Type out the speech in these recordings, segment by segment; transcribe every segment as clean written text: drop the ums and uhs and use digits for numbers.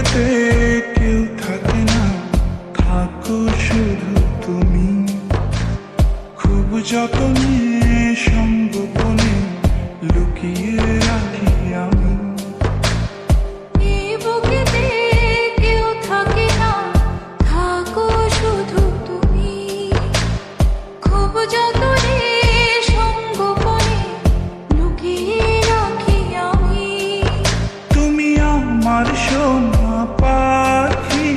বুকেতে কেউ থাকে না, থাকো শুধু তুমি। খুব যতনে সঙ্গোপনে লুকিয়ে রাখি আমি। আমার সোনা পাখি,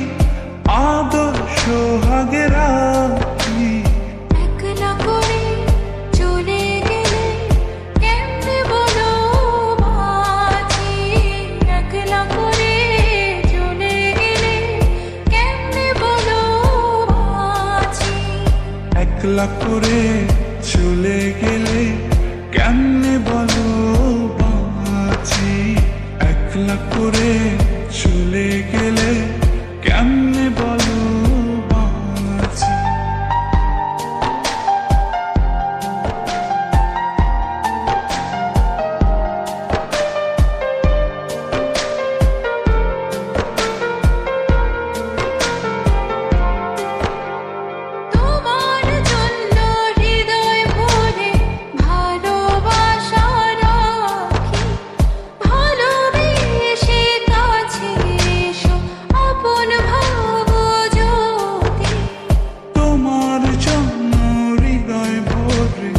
আদর সোহাগে রাখি। একলা করে চলে গেলে কেমনে বলো বাঁচি। একলা করে চলে গেলে কেমনে বলো বাঁচি। একলা করে চলে গেলে কেমনে বলো বাঁচি। একলা করে চলে গেলে কেমনে বলো বাঁচি। তোমার জন্য হৃদয় ভরে ভালোবাসা রাখি। ভালোবেসে কাছে এসো আপন ভাবো যদি। তোমার জন্য হৃদয় ভরে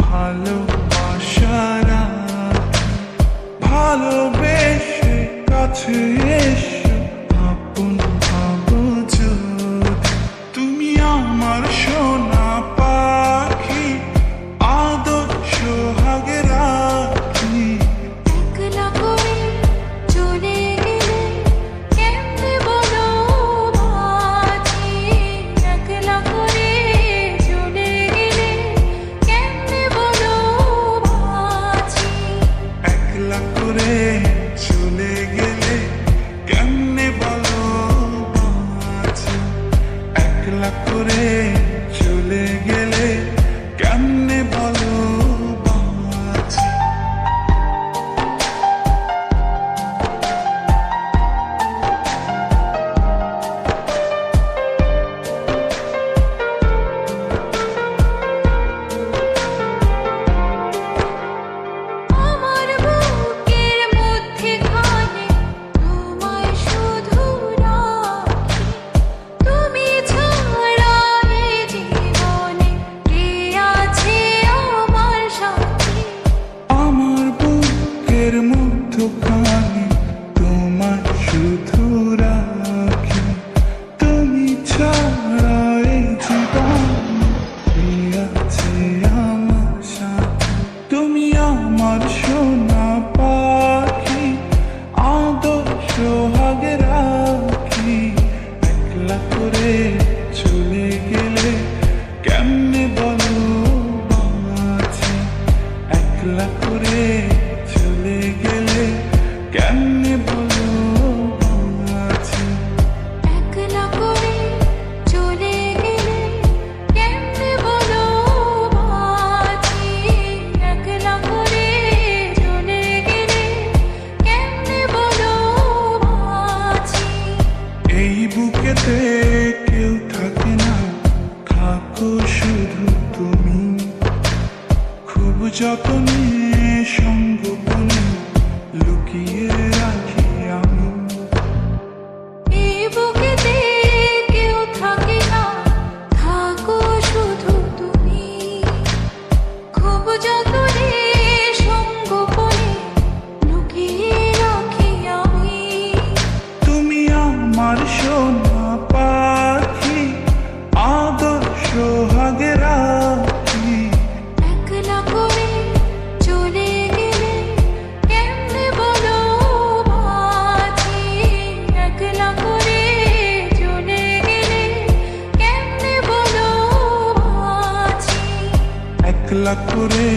ভালোবাসা রাখি। ভালোবেসে কাছে এসো আপন ভাবো যদি। তুমি আমার সোনা পাখি, আদর সোহাগে রাখি। একলা করে চলে গেলে কেমনে বলো বাঁচি। একলা করে চলে গেলে কেমনে বলো বাঁচি। একলা করে চলে গেলে কেমনে বলো বাঁচি। একলা করে চলে গেলে কেমনে বলো বাঁচি। আমার বুকের মধ্যে খানে তোমায় শুধু রাখি। তুমি ছাড়া এই জীবনে কে আছে আমার সাথী। আমার বুকের মধ্যখানে তোমার শুধু রাখি। তুমি ছাড়া এই জীবনে কে আছে আমার সাথে। তুমি আমার সোনা পাখি, আদর সোহাগে রাখি। একলা করে চলে গেলে কেমনে বলো বাঁচি। একলা করে চলে গেলে কেমনে বলো বাঁচি। একলা করে চলে গেলে কেমনে বলো বাঁচি। একলা করে চলে গেলে কেমনে বলো বাঁচি। এই বুকেতে কেউ থাকে না, থাকো শুধু তুমি। খুব যতনে সঙ্গোপনে লুকিয়ে রাখি আমি। এই বুকেতে কেউ থাকে না, থাকো শুধু তুমি। খুব যতনে সঙ্গোপনে লুকিয়ে রাখি আমি। তুমি আমার সোনা পাখি, আদর সোহাগে রাখি। একলা করে চলে গেলে কেমনে বলো বাঁচি। একলা করে চলে গেলে কেমনে বলো বাঁচি। একলা করে